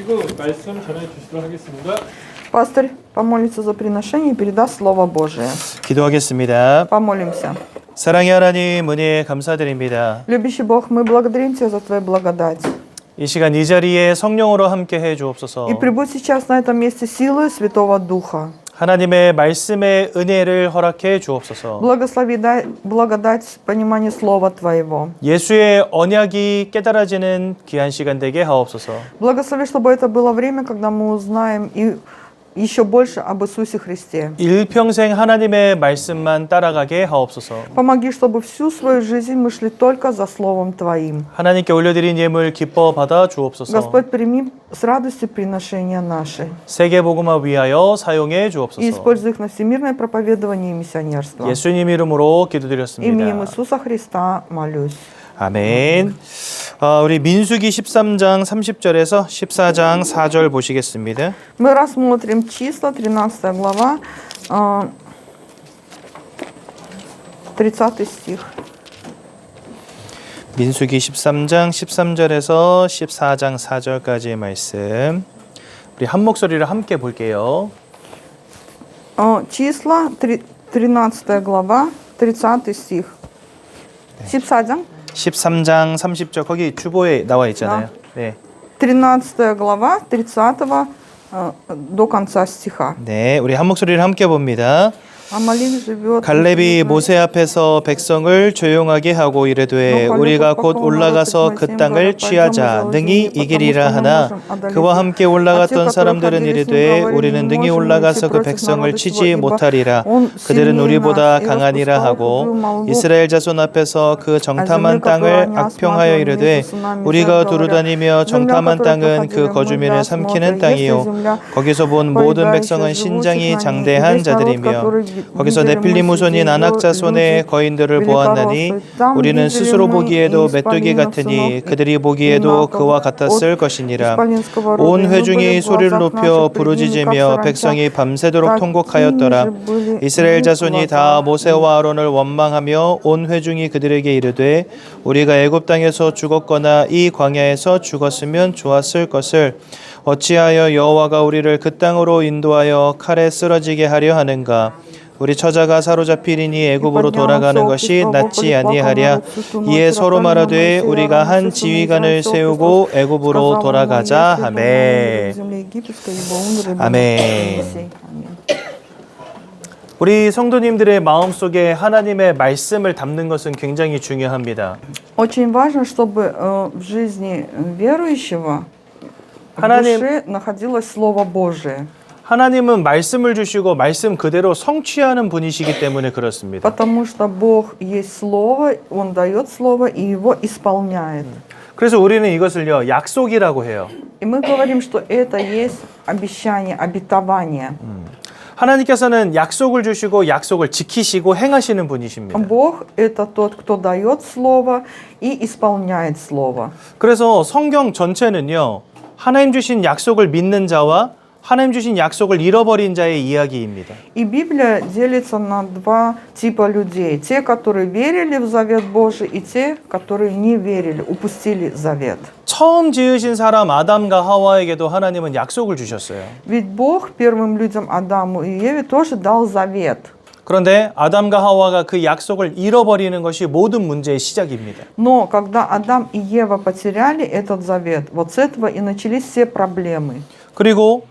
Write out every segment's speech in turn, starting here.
주시고 말씀 전해 주시도록 하겠습니다. Пастырь помолится за приношение и передаст Слово Божие. 기도하겠습니다. Помолимся. 사랑의 하나님 은혜에 감사드립니다. Любящий Бог, мы благодарим Тебя за Твою благодать. 이 시간 이 자리에 성령으로 함께 해 주옵소서. И прибудь сейчас на этом месте силы Святого Духа. 하나님의 말씀의 은혜를 허락해 주옵소서. Благослови, дай благодать понимания Слова Твоего. 예수의 언약이 깨달아지는 귀한 시간 되게 하옵소서. Благослови, чтобы это было время, когда мы узнаем и еще больше об Иисусе Христе. 일평생 하나님의 말씀만 따라가게 하옵소서. Помоги, чтобы всю свою жизнь мы шли только за Словом Твоим. 하나님께 올려드린 예물 기뻐 받아 주옵소서. Господь, прими с радостью приношения наши 세계 복음화 위하여 사용해 и 주옵소서. используй их на всемирное проповедование и миссионерство. 예수님 이름으로 Именем 기도드렸습니다. Иисуса Христа молюсь. 아멘. 우리 민수기 13장 30절에서 14장 4절 보시겠습니다. Мы рассмотрим числа, 13 глава, 30 стих. 민수기 13장 13절에서 14장 4절까지의 말씀. 우리 한 목소리를 함께 볼게요. Числа, 13 глава, 30 стих. 14장? 13장 30절 거기 주보에 나와 있잖아요. 네. 13 глава, 30 до конца стиха. 네, 우리 한 목소리를 함께 봅니다. Амалик живет. 갈렙이 모세 앞에서 백성을 조용하게 하고 이르되 우리가 곧 올라가서 그 땅을 취하자 능히 이기리라 하나 그와 함께 올라갔던 사람들은 이르되 우리는 능히 올라가서 그 백성을 치지 못하리라 그들은 우리보다 강하니라 하고 이스라엘 자손 앞에서 그 정탐한 땅을 악평하여 이르되 우리가 두루다니며 정탐한 땅은 그 거주민을 삼키는 땅이요 거기서 본 모든 백성은 신장이 장대한 자들이며 거기서 네필림 후손인 아낙 자손의 거인들을 보았나니 우리는 스스로 보기에도 메뚜기 같으니 그들이 보기에도 그와 같았을 것이니라. 온 회중이 소리를 높여 부르짖으며 백성이 밤새도록 통곡하였더라. 이스라엘 자손이 다 모세와 아론을 원망하며 온 회중이 그들에게 이르되 우리가 애굽 땅에서 죽었거나 이 광야에서 죽었으면 좋았을 것을 어찌하여 여호와가 우리를 그 땅으로 인도하여 칼에 쓰러지게 하려 하는가. 우리 처자가 사로잡히리니 애굽으로 돌아가는 것이 낫지 아니하랴. 이에 서로 말하되 우리가 한 지휘관을 세우고 애굽으로 돌아가자 하매. 아멘. 우리 성도님들의 마음속에 하나님의 말씀을 담는 것은 굉장히 중요합니다. Очень важно, чтобы в жизни верующего в 하나님- душе находилось Слово Божие. 하나님은 말씀을 주시고 말씀 그대로 성취하는 분이시기 때문에 그렇습니다. Потому что Бог есть Слово, Он дает Слово и его исполняет. 그래서 우리는 이것을요 약속이라고 해요. И мы говорим, что это есть обещание, обетование. 하나님께서는 약속을 주시고 약속을 지키시고 행하시는 분이십니다. Бог – это тот, кто дает Слово и исполняет Слово. 그래서 성경 전체는요 하나님 주신 약속을 믿는 자와 하나님 주신 약속을 잃어버린 자의 이야기입니다. И Библия делится на два типа людей. Те, которые верили в завет Божий, и те, которые не верили, упустили завет. 처음 지으신 사람 아담과 하와에게도 하나님은 약속을 주셨어요. Ведь Бог первым людям Адаму и Еве тоже дал завет. 그런데 아담과 하와가 그 약속을 잃어버리는 것이 모든 문제의 시작입니다. Но когда Адам и Ева потеряли этот завет, вот с этого и начались все проблемы. 그리고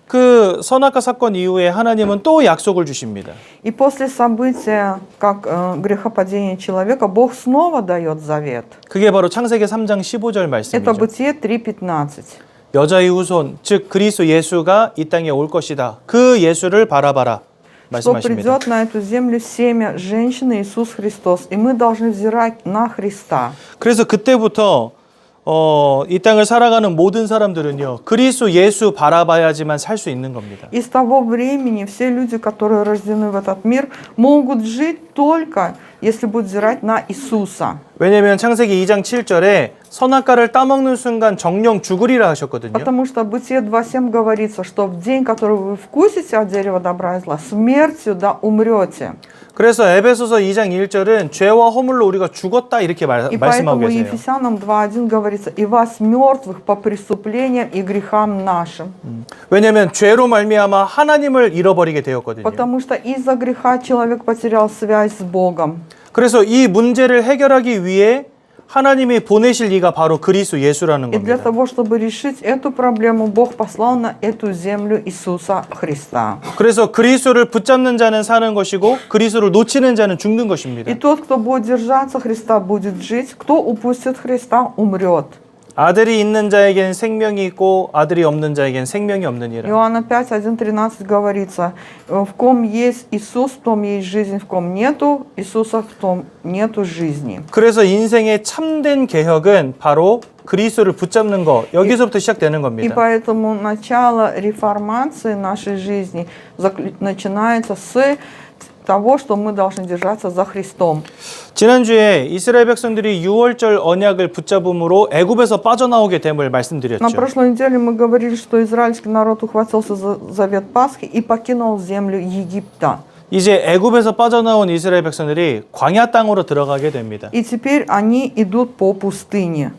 그 선악과 사건 이후에 하나님은 또 약속을 주십니다. И после события, как грехопадения человека, Бог снова дает завет. 그게 바로 창세기 3장 15절 Это 말씀이죠. Бытие 3:15. 여자의 후손, 즉 그리스도 예수가 이 땅에 올 것이다. 그 예수를 바라봐라. Что 말씀하십니다. придет на эту землю семя женщины Иисус Христос, и мы должны взирать на Христа. 그래서 그때부터 이 땅을 살아가는 모든 사람들은요. 그리스도 예수 바라봐야지만 살 수 있는 겁니다. И с того времени все люди, которые рождены в этот мир, могут жить только, если будут взирать на Иисуса. 왜냐하면 창세기 2장 7절에 선악과를 따먹는 순간 정령 죽으리라 하셨거든요. Потому что в Бытие 2.7 говорится, что в день, который вы вкусите от дерева добра и зла, смертью да умрете. 그래서 에베소서 2장 1절은 죄와 허물로 우리가 죽었다 이렇게 И 말씀하고 поэтому 계세요. Ефесянам 2.1 говорится, и вас мертвых по преступлениям и грехам нашим. 왜냐하면 죄로 말미암아 하나님을 잃어버리게 되었거든요. Потому что из-за греха человек потерял связь с Богом. 그래서 이 문제를 해결하기 위해 하나님이 보내실 이가 바로 그리스도 예수라는 И для 겁니다. того, чтобы решить эту проблему, Бог послал на эту землю Иисуса Христа. 그래서 그리스도를 붙잡는 자는 사는 것이고 그리스도를 놓치는 자는 죽는 것입니다. И тот, кто будет держаться Христа, будет жить. Кто упустит Христа, умрет. 아들이 있는 자에겐 생명이 있고 아들이 없는 자에겐 생명이 없느니라. Иоанна 5:1-13 говорится, в ком есть Иисус, в том есть жизнь, в ком нету Иисуса, в том нету жизни. 그래서 인생의 참된 개혁은 바로 그리스도를 붙잡는 것 여기서부터 시작되는 И 겁니다. поэтому начало реформации нашей жизни начинается с того, что мы должны держаться за Христом. 지난주에 이스라엘 백성들이 6월절 언약을 붙잡음으로 애굽에서 빠져나오게 됨을 На 말씀드렸죠. прошлой неделе мы говорили, что израильский народ ухватился за завет Пасхи и покинул землю Египта. 이제 애굽에서 빠져나온 이스라엘 백성들이 광야 땅으로 들어가게 됩니다. И теперь они идут по пустыне.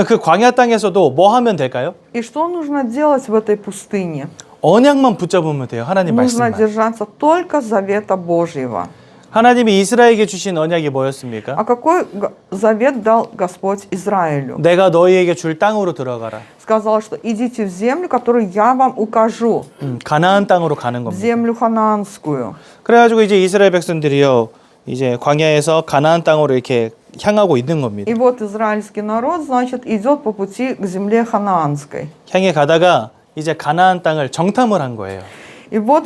그 광야 땅에서도 뭐 하면 될까요? И что нужно делать в этой пустыне? 언약만 붙잡으면 돼요. 하나님 Нужно 말씀만. держаться только завета Божьего. 하나님이 이스라엘에게 주신 언약이 뭐였습니까? А какой завет дал Господь Израилю? 내가 너희에게 줄 땅으로 들어가라. Сказал, что идите в землю, которую я вам укажу, 가나안 땅으로 가는 в 겁니다. землю ханаанскую. 그래가지고 이제 이스라엘 백성들이요, 이제 광야에서 가나안 땅으로 이렇게 향하고 있는 겁니다. И вот израильский народ, значит, идет по пути к земле ханаанской. 향해 가다가 이제 가나안 땅을 정탐을 한 거예요. И вот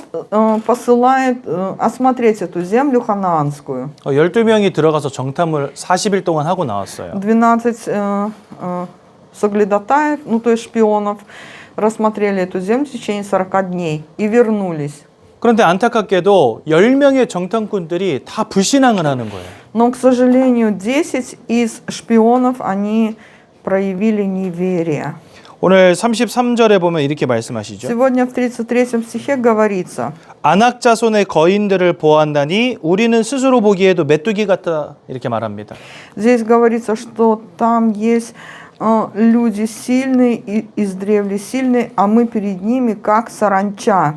посылает осмотреть эту землю ханаанскую. 12명이 들어가서 정탐을 40일 동안 하고 나왔어요. 12 соглядатаев, ну то есть шпионов, рассмотрели эту землю в течение 40 дней и вернулись. 그런데 안타깝게도 10명의 정탐꾼들이 다 불신앙을 하는 거예요. Но, к сожалению, 10 из шпионов, они проявили неверие. 오늘 33절에 보면 이렇게 말씀하시죠. Сегодня в 33 стихе говорится, 아낙 자손의 거인들을 보았나니 우리는 스스로 보기에도 메뚜기 같다 이렇게 말합니다. здесь говорится, что там есть люди сильные, издревле сильные, а мы перед ними как саранча.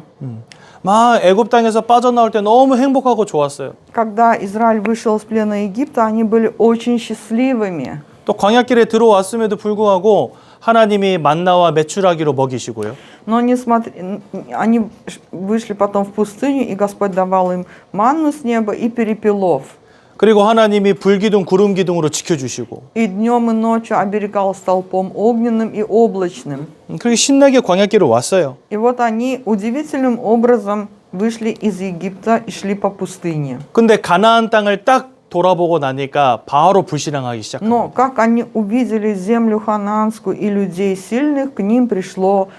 막 애굽 땅에서 빠져나올 때 너무 행복하고 좋았어요. Когда Израиль вышел из плена Египта, они были очень счастливыми. 또 광야길에 들어왔음에도 불구하고 하나님이 만나와 메추라기로 먹이시고요. Но они вышли потом в пустыню, и Господь давал им манну с неба и перепелов. 그리고 하나님이 불기둥 구름기둥으로 지켜주시고 И днем и ночью оберегал столпом огненным и облачным. 그렇게 신나게 광야길을 왔어요. И вот они удивительным образом вышли из Египта и шли по пустыне. 근데 가나안 땅을 딱 돌아보고 나니까 바로 불신앙하기 시작합니다. Но как они увидели землю ханаанскую и людей сильных, к ним пришло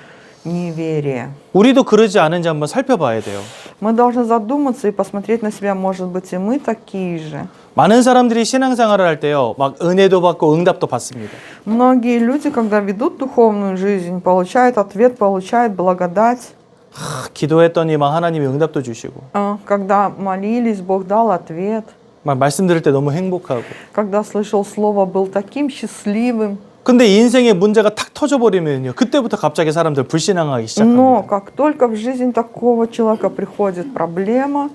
неверие. 우리도 그러지 않은지 한번 살펴봐야 돼요. Мы должны задуматься и посмотреть на себя, может быть, и мы такие же. 많은 사람들이 신앙생활을 할 때요, 막 은혜도 받고 응답도 받습니다. Многие люди, когда ведут духовную жизнь, получают ответ, получают благодать. 기도했더니 막 하나님이 응답도 주시고 Когда молились, Бог дал ответ. 막 말씀 들을 때 너무 행복하고 Когда слышал слово, был таким счастливым. 근데 인생의 문제가 탁 터져버리면요 그때부터 갑자기 사람들 불신앙하기 시작합니다. Но как только в жизнь такого человека приходит проблема,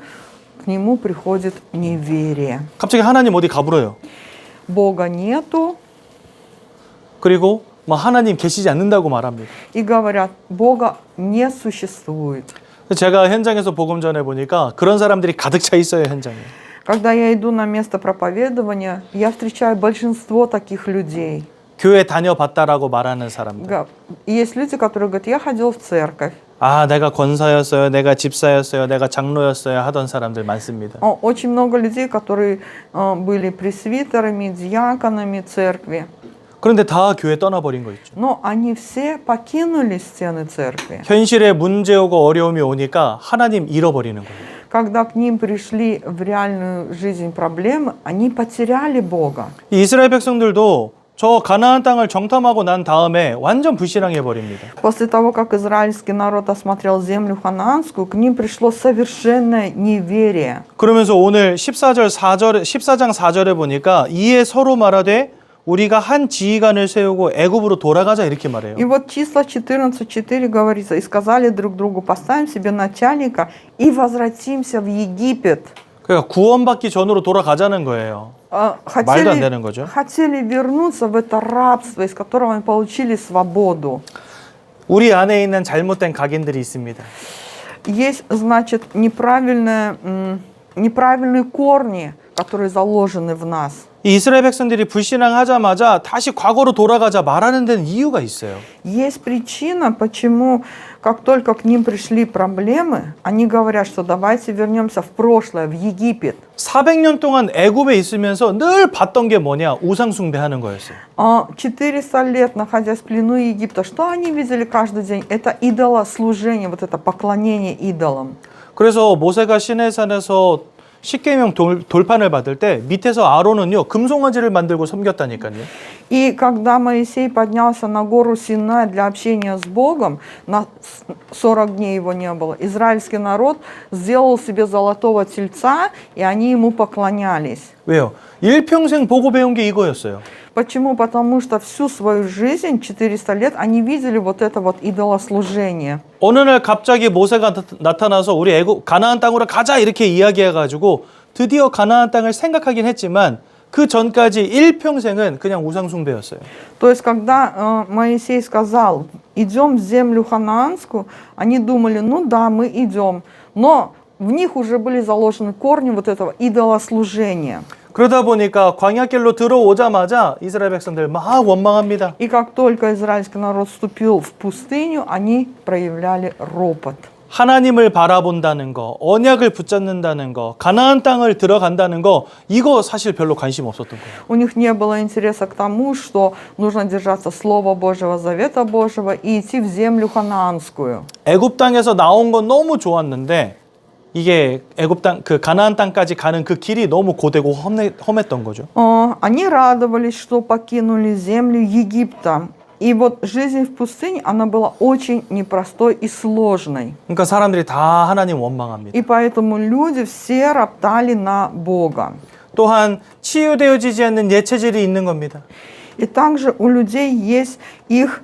к нему приходит неверие. 갑자기 하나님 어디 가버려요. Бога нету, 그리고 막 하나님 계시지 않는다고 말합니다. и говорят, Бога не существует. 제가 현장에서 복음 전해 보니까 그런 사람들이 가득 차 있어요 현장에. Когда я иду на место проповедования, я встречаю большинство таких людей. 교회 다녀봤다라고 말하는 사람들. Есть люди, которые говорят, я ходил в церковь. 아, 내가 권사였어요, 내가 집사였어요, 내가 장로였어요 하던 사람들 많습니다. Очень много людей, которые были пресвитерами, диаконами церкви. 그런데 다 교회 떠나버린 거 있죠. Но они все покинули стены церкви. 현실에 문제 오고 어려움이 오니까 하나님 잃어버리는 거예요. Когда к ним пришли в реальную жизнь проблемы, они потеряли Бога. 이 이스라엘 백성들도 저 가나안 땅을 정탐하고 난 다음에 완전 불신앙해 버립니다. После того, как израильский народ осмотрел землю ханаанскую, к ним пришло совершенное неверие. 그러면서 오늘 14장 4절에 보니까 이에 서로 말하되 우리가 한 지휘관을 세우고 애굽으로 돌아가자 이렇게 말해요. И вот числа 14:4 говорится, и сказали друг другу, поставим себе начальника и возвратимся в Египет. 그러니까 구원받기 전으로 돌아가자는 거예요. 말도 안 되는 거죠. Хотели вернуться в это рабство, из которого они получили свободу. 우리 안에 있는 잘못된 각인들이 있습니다. Есть, значит, неправильные корни, которые заложены в нас. 이 이스라엘 백성들이 불신앙하자마자 다시 과거로 돌아가자 말하는 데는 이유가 있어요. Есть причина, почему, как только к ним пришли проблемы, они говорят, что давайте вернемся в прошлое, в Египет. 400년 동안 애굽에 있으면서 늘 봤던 게 뭐냐? 우상 숭배하는 거였어요. 400 лет, находясь в плену Египта, что они видели каждый день? Это идолослужение, вот это поклонение идолам. 그래서 모세가 시내산에서 십계명 돌판을 받을 때 밑에서 아론은요 금송아지를 만들고 섬겼다니까요. И когда Моисей поднялся на гору Синай для общения с Богом, на 40 дней его не было, израильский народ сделал себе золотого тельца, и они ему поклонялись. 왜요? 일평생 보고 배운 게 이거였어요. Почему? Потому что всю свою жизнь, 400 лет, они видели вот это вот идолослужение. 어느 날 갑자기 모세가 나타나서 우리 애굽 가나안 땅으로 가자 이렇게 이야기해가지고 드디어 가나안 땅을 생각하긴 했지만 그 전까지 일평생은 그냥 우상 숭배였어요. То есть, когда Моисей сказал, идем в землю ханаанскую, они думали, ну да, мы идем, но в них уже были заложены корни вот этого идолослужения. 그러다 보니까 광야길로 들어오자마자 이스라엘 백성들 막 원망합니다. И как только израильский народ вступил в пустыню, они проявляли ропот. 하나님을 바라본다는 거, 언약을 붙잡는다는 거, 가나안 땅을 들어간다는 거 이거 사실 별로 관심 없었던 거예요. У них не было интереса к тому, что нужно держаться Слова Божьего, Завета Божьего и идти в землю ханаанскую. 애굽 땅에서 나온 건 너무 좋았는데 이게 애굽 땅, 그 가나안 땅까지 가는 그 길이 너무 고되고 험했던 거죠. Они радовались, что покинули землю Египта. И вот жизнь в пустыне, она была очень непростой и сложной. 그러니까 사람들이 다 하나님 원망합니다. И поэтому люди все роптали на Бога. 또한 치유되어지지 않는 옛 체질이 있는 겁니다. И также у людей есть их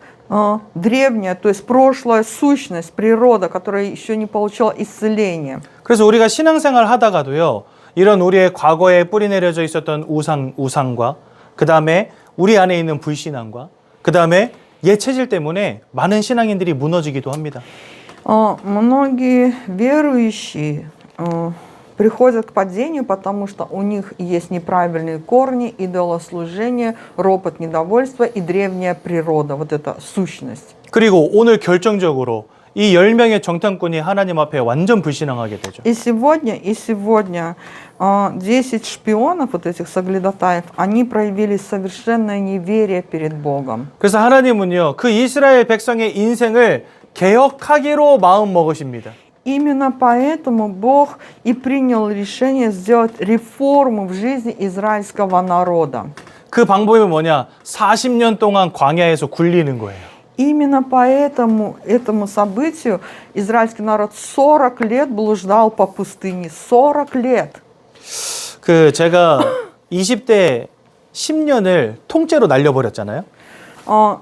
древняя, то есть прошлая сущность, природа, которая еще не получила исцеления. 그래서 우리가 신앙생활 하다가도요. 이런 우리의 과거에 뿌리 내려져 있었던 우상과 그 다음에 우리 안에 있는 불신앙과 그 다음에 옛 체질 때문에 많은 신앙인들이 무너지기도 합니다. Многие верующие приходят к падению, потому что у них есть неправильные корни, идолослужение, ропот, недовольство и древняя природа, вот эта сущность. 그리고 오늘 결정적으로 이 10명의 정탐꾼이 하나님 앞에 완전 불신앙하게 되죠. И сегодня 10 шпионов, вот этих соглядатаев, они проявили совершенное неверие перед Богом. 그래서 하나님은요, 그 이스라엘 백성의 인생을 개혁하기로 마음 먹으십니다. Именно поэтому Бог и принял решение сделать реформу в жизни израильского народа. 그 방법이 뭐냐? 40년 동안 광야에서 굴리는 거예요. Именно поэтому этому событию израильский народ 40 лет блуждал по пустыне. 40 лет. 그 제가 20대 10년을 통째로 날려버렸잖아요.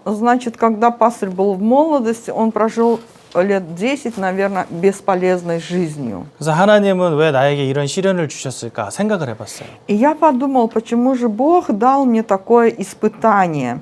Значит, когда пастырь был в молодости, он прожил лет 10, наверное, бесполезной жизнью. 그래서 하나님은 왜 나에게 이런 시련을 주셨을까 생각을 해봤어요. И я подумал, почему же Бог дал мне такое испытание?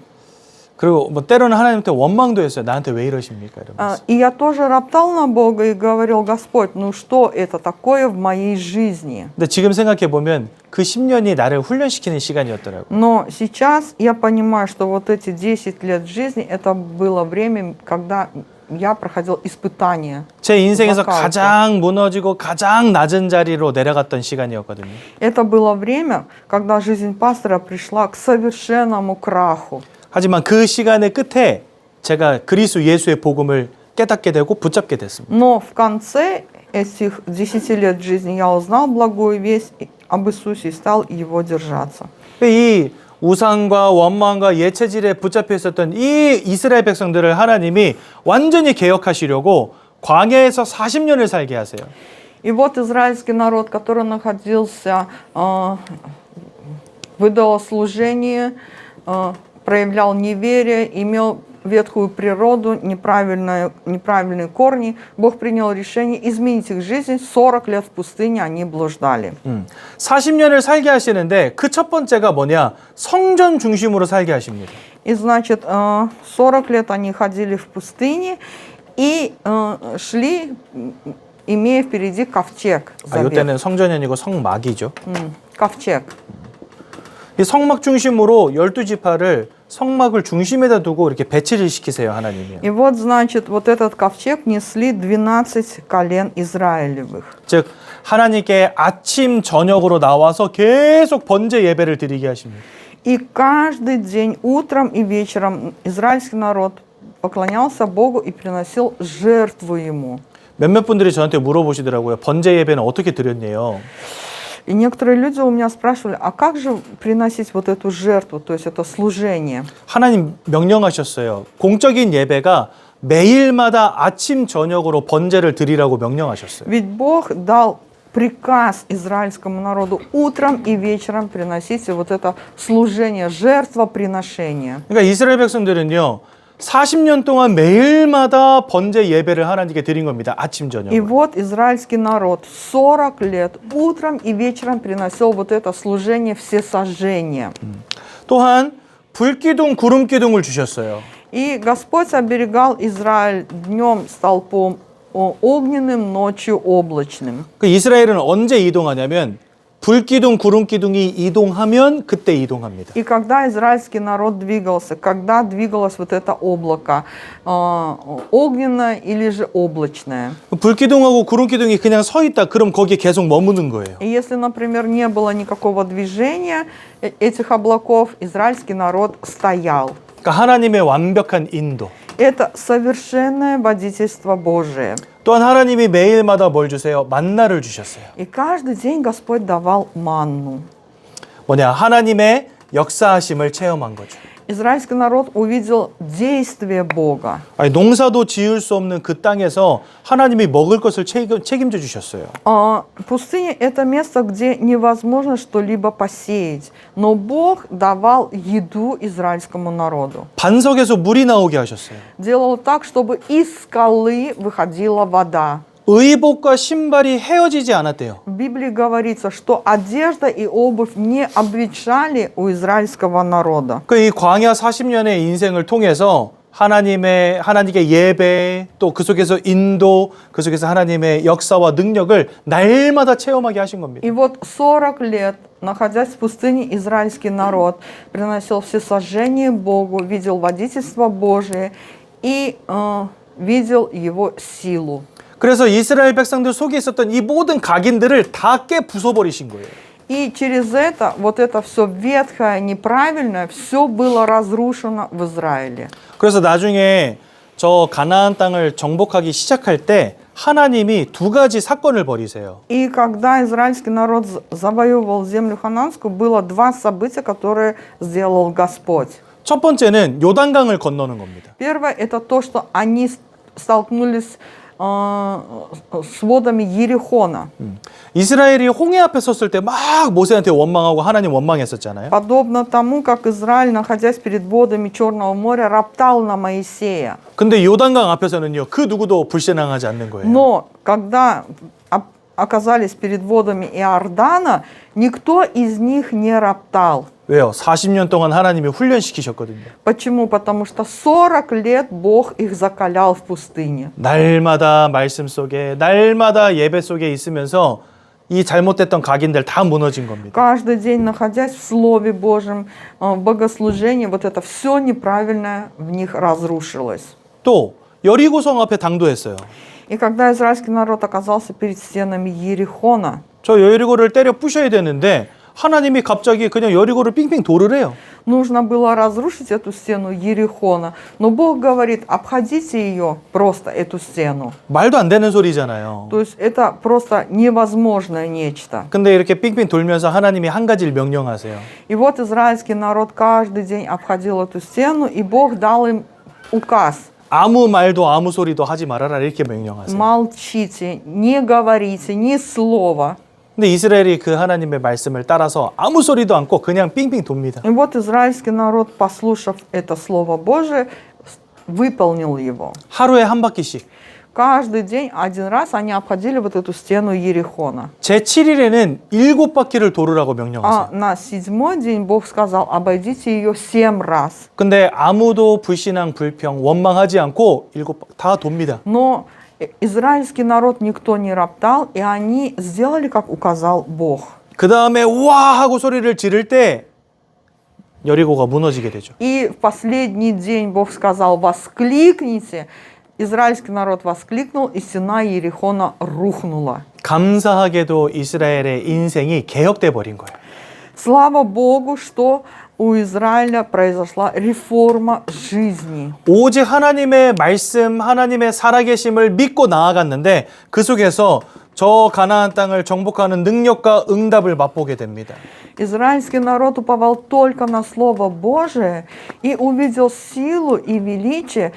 그리고 뭐 때로는 하나님한테 원망도 했어요. 나한테 왜 이러십니까? 이러면서. И я тоже роптал на Бога и говорил, Господь, ну что это такое в моей жизни? 근데 지금 생각해 보면 그 10년이 나를 훈련시키는 시간이었더라고요. Но сейчас я понимаю, что вот эти 10 лет жизни, это было время, когда я проходил испытания. 제 인생에서 가장 무너지고 가장 낮은 자리로 내려갔던 시간이었거든요. Это было время, когда жизнь пастора пришла к совершенному краху. 하지만 그 시간의 끝에 제가 그리스도 예수의 복음을 깨닫게 되고 붙잡게 됐습니다. Но в конце этих 10 лет жизни я узнал благую весть об Иисусе и стал его держаться. 이 우상과 원망과 예체질에 붙잡혀 있었던 이 이스라엘 백성들을 하나님이 완전히 개혁하시려고 광야에서 40년을 살게 하세요. И вот израильский народ, который находился в идолослужении, проявлял неверие, имел ветхую природу, неправильные корни, Бог принял решение изменить их жизнь. 40 лет в пустыне они блуждали. 40년을 살게 하시는데 그 첫 번째가 뭐냐? 성전 중심으로 살게 하십니다. И значит, 40 лет они ходили в пустыне и шли, имея впереди ковчег. 이때는 성전이 아니고 성막이죠. Ковчег. 이 성막 중심으로 12지파를 성막을 중심에다 두고 이렇게 배치를 시키세요, 하나님이. И вот, значит, вот этот ковчег несли 12 колен Израилевых. 즉 하나님께 아침 저녁으로 나와서 계속 번제 예배를 드리게 하십니다. И каждый день, утром и вечером, израильский народ поклонялся Богу и приносил жертву Ему. 몇몇 분들이 저한테 물어보시더라고요. 번제 예배는 어떻게 드렸냐요? И некоторые люди у меня спрашивали, а как же приносить вот эту жертву, то есть это служение? 하나님 명령하셨어요. 공적인 예배가 매일마다 아침 저녁으로 번제를 드리라고 명령하셨어요. Ведь Бог дал приказ израильскому народу утром и вечером приносить вот это служение, жертвоприношение. 그러니까 이스라엘 백성들은요. 40년 동안 매일마다 번제 예배를 하나님께 드린 겁니다. 아침 И 저녁으로. вот израильский народ 40 лет утром и вечером приносил вот это служение всесожжения. 또한 불기둥, 구름기둥을 주셨어요. И Господь оберегал Израиль днем столпом огненным, ночью облачным. 그 이스라엘은 언제 이동하냐면 불기둥, 구름기둥이 이동하면 그때 이동합니다. И когда израильский народ двигался, когда двигалось вот это облако, огненное или же облачное. 불기둥하고 구름기둥이 그냥 서 있다. 그럼 거기에 계속 머무는 거예요. И если, например, не было никакого движения этих облаков, израильский народ стоял. 그러니까 하나님의 완벽한 인도. Это совершенное водительство Божие. 또한 하나님이 매일마다 뭘 주세요? 만나를 주셨어요. И каждый день Господь давал манну. 뭐냐? 하나님의 역사하심을 체험한 거죠. Израильский народ увидел действие Бога. 아니, 농사도 지을 수 없는 그 땅에서 하나님이 먹을 것을 책임져 주셨어요. Пустыня – это место, где невозможно что-либо посеять. Но Бог давал еду израильскому народу. 반석에서 물이 나오게 하셨어요. Делал так, чтобы из скалы выходила вода. 의복과 신발이 헤어지지 않았대요. В Библии говорится, что одежда и обувь не обветшали у израильского народа. 그 이 광야 40년의 인생을 통해서 하나님께 예배, 또 그 속에서 인도, 그 속에서 하나님의 역사와 능력을 날마다 체험하게 하신 겁니다. И вот 40 лет, находясь в пустыне, израильский народ приносил всесожжение Богу, видел водительство Божие и видел его силу. 그래서 이스라엘 백성들 속에 있었던 이 모든 각인들을 다 깨 부숴버리신 거예요. И через это, вот это все ветхое, неправильное, все было разрушено в Израиле. 그래서 나중에 저 가나안 땅을 정복하기 시작할 때 하나님이 두 가지 사건을 벌이세요. И когда израильский народ завоевывал землю хананскую, было два события, которые сделал Господь. 첫 번째는 요단강을 건너는 겁니다. Первое – это то, что они столкнулись с водами Ерихона. 이스라엘이 홍해 앞에 섰을 때 막 모세한테 원망하고 하나님 원망했었잖아요. Подобно тому, как Израиль, находясь перед водами Черного моря, роптал на Моисея. 근데 요단강 앞에서는요, 그 누구도 불신앙하지 않는 거예요. Но когда оказались перед водами Иордана, никто из них не роптал. 왜요? 40년 동안 하나님이 훈련시키셨거든요. Почему? Потому что 40 лет Бог их закалял в пустыне. 날마다 말씀 속에, 날마다 예배 속에 있으면서 이 잘못됐던 각인들 다 무너진 겁니다. Каждый день, находясь в Слове Божьем, в богослужении, вот это все неправильное в них разрушилось. 또 여리고성 앞에 당도했어요. И когда израильский народ оказался перед стенами Ерихона, 저 여리고를 때려 부셔야 되는데 하나님이 갑자기 그냥 여리고를 삥삥 도르래요. Нужно было разрушить эту стену Ерихона, но Бог говорит, обходите ее, просто эту стену. 말도 안 되는 소리잖아요. То есть это просто невозможное нечто. 근데 이렇게 삥삥 돌면서 하나님이 한 가지를 명령하세요. И вот израильский народ каждый день обходил эту стену, и Бог дал им указ. 아무 말도 아무 소리도 하지 말아라 이렇게 명령하세요. Молчите, не говорите ни слова. 근데 이스라엘이 그 하나님의 말씀을 따라서 아무 소리도 않고 그냥 삥삥 돕니다. И вот израильский народ, послушав это Слово Божие, выполнил его. 하루에 한 바퀴씩. Каждый день, один раз, они обходили вот эту стену Ерихона. 제7일에는 7바퀴를 도르라고 А 명령하세요. на седьмой день Бог сказал, обойдите ее 7 раз. 근데 아무도 불신앙, 불평, 원망하지 않고 다 돕니다. Но израильский народ никто не роптал, и они сделали, как указал Бог. 그 다음에 와 하고 소리를 지를 때 여리고가 무너지게 되죠. И в последний день Бог сказал, воскликните. Израильский народ воскликнул, и стена Ерихона рухнула. 감사하게도 이스라엘의 인생이 개혁돼 버린 거예요. Слава Богу, что у Израиля произошла реформа жизни. 오직 하나님의 말씀, 하나님의 살아계심을 믿고 나아갔는데 그 속에서 저 가나안 땅을 정복하는 능력과 응답을 맛보게 됩니다. Израильский народ уповал только на Слово Божие и увидел силу и величие.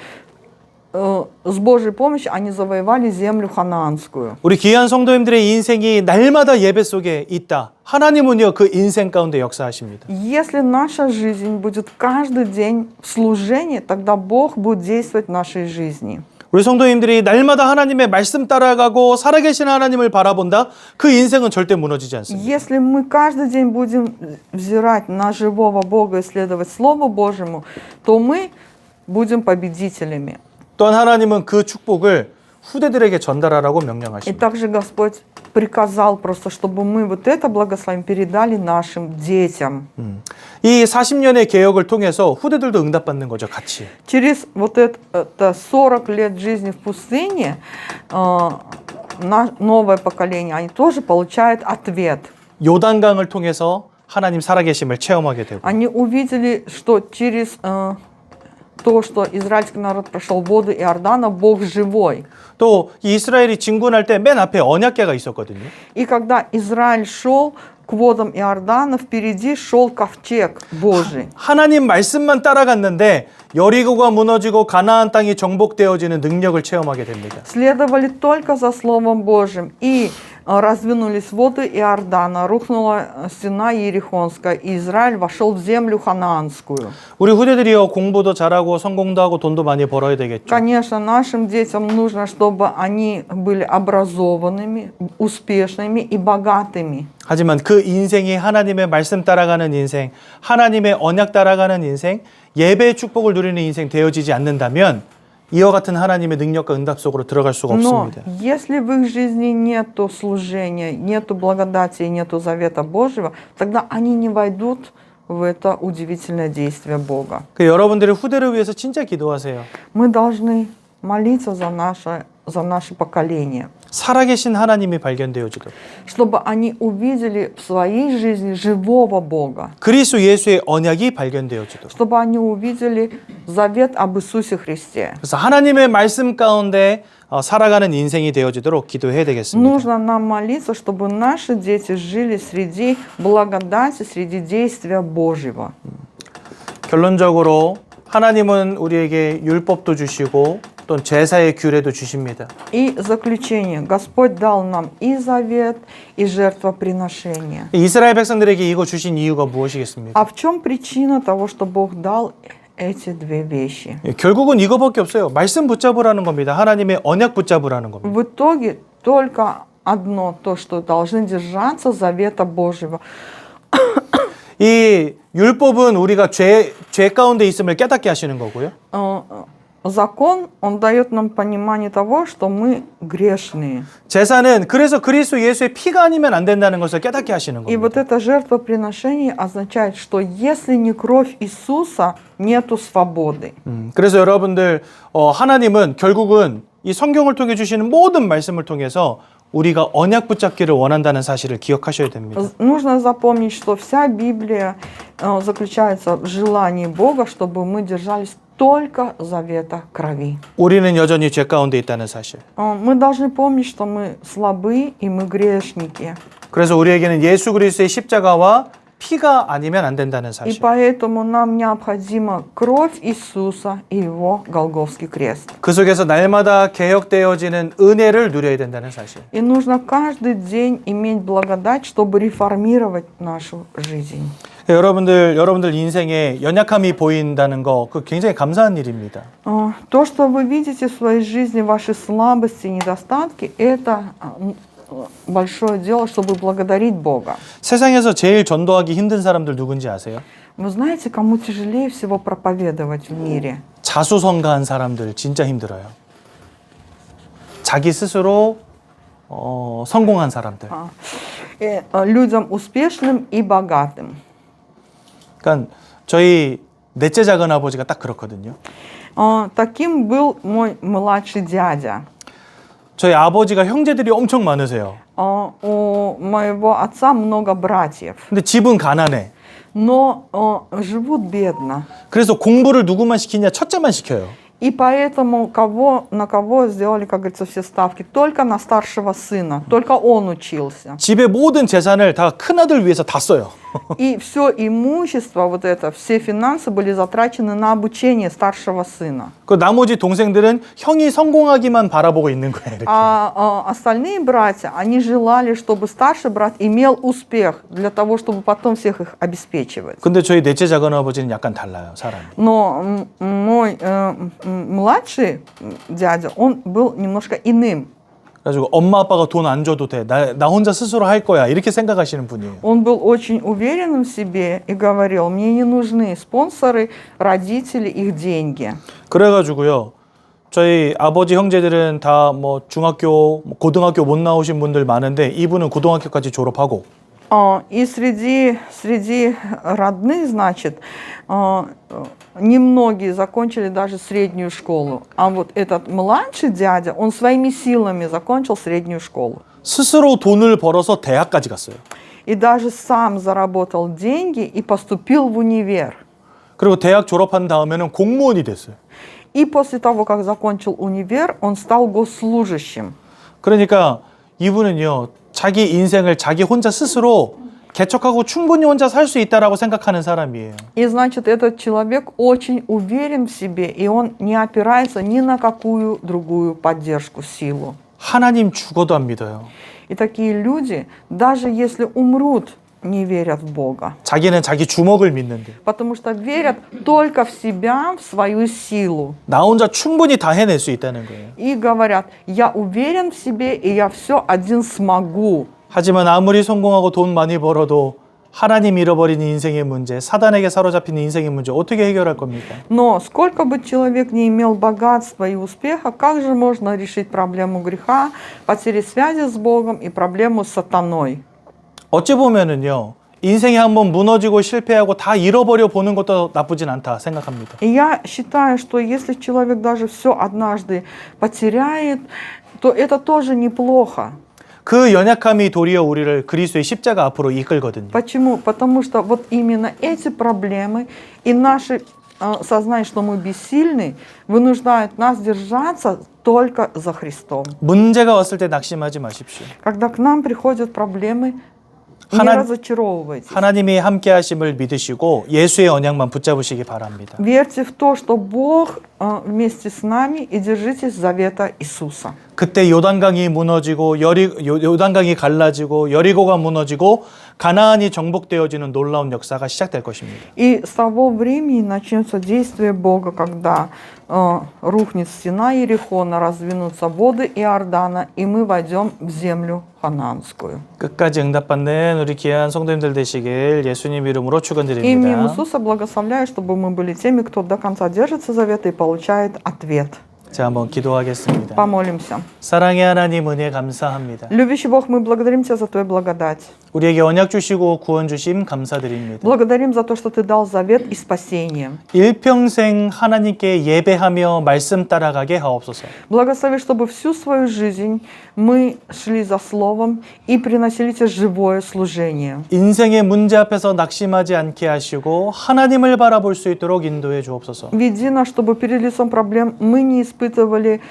С Божьей помощью они завоевали землю ханаанскую. 우리 귀한 성도님들의 인생이 날마다 예배 속에 있다. 하나님은요 그 인생 가운데 역사하십니다. Если наша жизнь будет каждый день в служении, тогда Бог будет действовать в нашей жизни. 우리 성도님들이 날마다 하나님의 말씀 따라가고 살아계신 하나님을 바라본다. 그 인생은 절대 무너지지 않습니다. Если мы каждый день будем взирать на живого Бога и следовать Слову Божьему, то мы будем победителями. 또한 하나님은 그 축복을 후대들에게 전달하라고 И 명령하십니다. также Господь приказал просто, чтобы мы вот это благословение передали нашим детям. 이 40년의 개혁을 통해서 후대들도 응답받는 거죠, 같이. Через вот это 40 лет жизни в пустыне новое поколение, они тоже получают ответ. 요단강을 통해서 하나님 살아계심을 체험하게 되고 Они увидели, что через то, что израильский народ прошел воду Иордана, Бог живой. 또 이스라엘이 진군할 때 맨 앞에 언약궤가 있었거든요. И когда Израиль шел к водам Иордана, впереди шел ковчег Божий. 하나님 말씀만 따라갔는데 여리고가 무너지고 가나안 땅이 정복되어지는 능력을 체험하게 됩니다. Следовали только за Словом Божьим и раздвинулись воды Иордана, рухнула стена Ерихонская, и Израиль вошел в землю ханаанскую. 우리 후대들이요 공부도 잘하고 성공도 하고 돈도 많이 벌어야 되겠죠. Конечно, нашим детям нужно, чтобы они были образованными, успешными и богатыми. 하지만 그 인생이 하나님의 말씀 따라가는 인생, 하나님의 언약 따라가는 인생, 예배의 축복을 누리는 인생 되어지지 않는다면 이와 같은 하나님의 능력과 응답 속으로 들어갈 수가 Но 없습니다. если в их жизни нету служения, нету благодати и нету завета Божьего, тогда они не войдут в это удивительное действие Бога. 그 여러분들의 후대를 위해서 진짜 기도하세요. Мы должны молиться за наше поколение, 살아계신 하나님이 발견되어지도록. чтобы они увидели в своей жизни живого Бога, 그리스도 예수의 언약이 발견되어지도록. чтобы они увидели завет об Иисусе Христе. 그래서 하나님의 말씀 가운데 살아가는 인생이 되어지도록 기도해야 되겠습니다. Нужно нам молиться, чтобы наши дети жили среди благодати, среди действия Божьего. 결론적으로 하나님은 우리에게 율법도 주시고 또 제사의 규례도 주십니다. И заключение. Господь дал нам и завет, и жертвоприношение. 이스라엘 백성들에게 이거 주신 이유가 무엇이겠습니까? А в чем причина того, что Бог дал эти две вещи? 결국은 이거밖에 없어요. 말씀 붙잡으라는 겁니다. 하나님의 언약 붙잡으라는 겁니다. В итоге только одно, то, что должны держаться завета Божьего. 이 율법은 우리가 죄 가운데 있음을 깨닫게 하시는 거고요. Закон, он дает нам понимание того, что мы грешные. 제사는 그래서 그리스도 예수의 피가 아니면 안 된다는 것을 깨닫게 하시는 И вот 겁니다. это жертвоприношение означает, что если не кровь Иисуса, нету свободы. 그래서 여러분들 하나님은 결국은 이 성경을 통해 주시는 모든 말씀을 통해서 우리가 언약 붙잡기를 원한다는 사실을 기억하셔야 됩니다. Нужно запомнить, что вся Библия заключается в желании Бога, чтобы мы держались только завета крови. 우리는 여전히 죄 가운데 있다는 사실. Мы должны помнить, что мы слабы и мы грешники. 그래서 우리에게는 예수 그리스도의 십자가와 피가 아니면 안 된다는 И 사실. поэтому нам необходима кровь Иисуса и Его Голгофский крест. 그 속에서 날마다 개혁되어지는 은혜를 누려야 된다는 사실. И нужно каждый день иметь благодать, чтобы реформировать нашу жизнь. 여러분들 인생에 연약함이 보인다는 거, 그 굉장히 감사한 일입니다. То, что вы видите в своей жизни, ваши слабости и недостатки, это большое дело, чтобы благодарить Бога. 세상에서 제일 전도하기 힘든 사람들 누군지 아세요? Вы знаете, кому тяжелее всего проповедовать в мире? 자수성가한 사람들 진짜 힘들어요. 자기 스스로 성공한 사람들. Людям успешным и богатым. 그러니까 저희 넷째 작은 아버지가 딱 그렇거든요. Таким был мой младший дядя. 저희 아버지가 형제들이 엄청 많으세요. У моего отца много братьев, 근데 집은 가난해. но живут бедно. 그래서 공부를 누구만 시키냐? 첫째만 시켜요. И поэтому на кого сделали, как говорится, все ставки? Только на старшего сына. Только он учился. 집의 모든 재산을 다 큰아들 위해서 다 써요. И все имущество, вот это, все финансы были затрачены на обучение старшего сына. 그 나머지 동생들은 형이 성공하기만 바라보고 있는 거예요. 이렇게. Остальные братья, они желали, чтобы старший брат имел успех для того, чтобы потом всех их обеспечивать. 근데 저희 넷째 작은 아버지는 약간 달라요, 사람이. Но мой младший дядя, он был немножко иным. 그래가지고 엄마 아빠가 돈 안 줘도 돼. 나 혼자 스스로 할 거야. 이렇게 생각하시는 분이에요. Он был очень уверенным в себе и говорил, мне не нужны спонсоры, родители, их деньги. 그래가지고요. 저희 아버지 형제들은 다 뭐 중학교, 고등학교 못 나오신 분들 많은데 이분은 고등학교까지 졸업하고. И среди родных, значит, немногие закончили даже среднюю школу. А вот этот младший дядя, он своими силами закончил среднюю школу. 스스로 돈을 벌어서 대학까지 갔어요. И даже сам заработал деньги и поступил в универ. 그리고 대학 졸업한 다음에는 공무원이 됐어요. И после того, как закончил универ, он стал госслужащим. 그러니까 이분은요. 자기 인생을 자기 혼자 스스로 개척하고 충분히 혼자 살 수 있다라고 생각하는 사람이에요. И значит, этот человек очень уверен в себе, и он не опирается ни на какую другую поддержку, силу. 하나님 죽어도 안 믿어요. И такие люди, даже если умрут, не верят в Бога. 자기는 자기 주먹을 믿는데. Потому что верят только в себя, в свою силу. 나 혼자 충분히 다 해낼 수 있다는 거예요. И говорят, я уверен в себе, и я все один смогу. 하지만 아무리 성공하고 돈 많이 벌어도 하나님 잃어버린 인생의 문제, 사단에게 사로잡힌 인생의 문제 어떻게 해결할 겁니까? Но сколько бы человек не имел богатства и успеха, как же можно решить проблему греха, потери связи с Богом и проблему с сатаной? 어찌 보면은요. 인생이 한번 무너지고 실패하고 다 잃어버려 보는 것도 나쁘진 않다 생각합니다. И я считаю, что если человек даже все однажды потеряет, то это тоже неплохо. 그 연약함이 도리어 우리를 그리스도의 십자가 앞으로 이끌거든요. Почему? Потому что вот именно эти проблемы и наше сознание, что мы бессильны, вынуждают нас держаться только за Христом. 문제가 왔을 때 낙심하지 마십시오. Когда к нам приходят проблемы, не разочаровывайтесь. 하나님이 함께 하심을 믿으시고 예수의 언약만 붙잡으시기 바랍니다. Верьте в то, что Бог вместе с нами, и держитесь завета Иисуса. 그때 요단강이 무너지고 요단강이 갈라지고 여리고가 무너지고 가나안이 정복되어지는 놀라운 역사가 시작될 것입니다. И с того времени начнется действие Бога, когда рухнет стена Иерихона, раздвинутся воды Иордана, и мы войдем в землю ханаанскую. 끝까지 응답받는 우리 귀한 성도님들 되시길 예수님 이름으로 Именем 축원드립니다. Иисуса благословляю, чтобы мы были теми, кто до конца держится завета и получает ответ. 자, 한번 기도하겠습니다. Помолимся. 사랑의 하나님 은혜 감사합니다. Любящий Бог, мы благодарим Тебя за Твою благодать. 우리에게 언약 주시고 구원 주심 감사드립니다. Благодарим за то, что Ты дал завет и спасение. 일평생 하나님께 예배하며 말씀 따라가게 하옵소서. Благослови, чтобы всю свою жизнь мы шли за Словом и приносили Тебе живое служение. 인생의 문제 앞에서 낙심하지 않게 하시고 하나님을 바라볼 수 있도록 인도해 주옵소서. Веди нас, чтобы перед лицом проблем мы не испытывали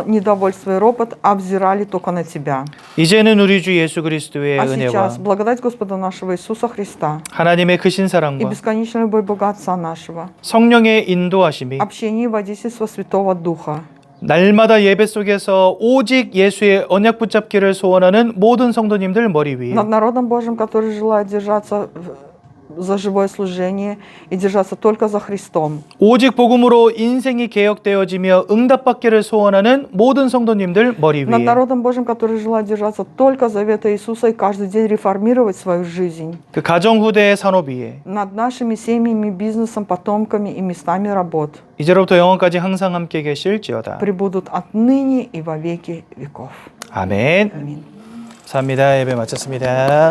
недовольство и ропот, а взирали только на Тебя. 이제는 우리 주 예수 그리스도의 А 은혜와 сейчас благодать Господа нашего Иисуса Христа 하나님의 크신 и 사랑과 бесконечная любовь Бога Отца нашего, 성령의 인도하심이 общение и водительство Святого Духа, 날마다 예배 속에서 오직 예수의 언약 붙잡기를 소원하는 모든 성도님들 머리 위에 над народом Божьим, который желает держаться за живое служение и держаться только за Христом. 오직 복음으로 인생이 개혁되어지며 응답받기를 소원하는 모든 성도님들 머리 Над 위에 народом Божьим, который желает держаться только завета Иисуса и каждый день реформировать свою жизнь. 그 가정 후대의 산업 위에 Над нашими семьями, бизнесом, потомками и местами работ 이제로부터 영원까지 항상 함께 계실지어다. пребудут отныне и во веки веков. 아멘. Аминь. 감사합니다. 예배 마쳤습니다.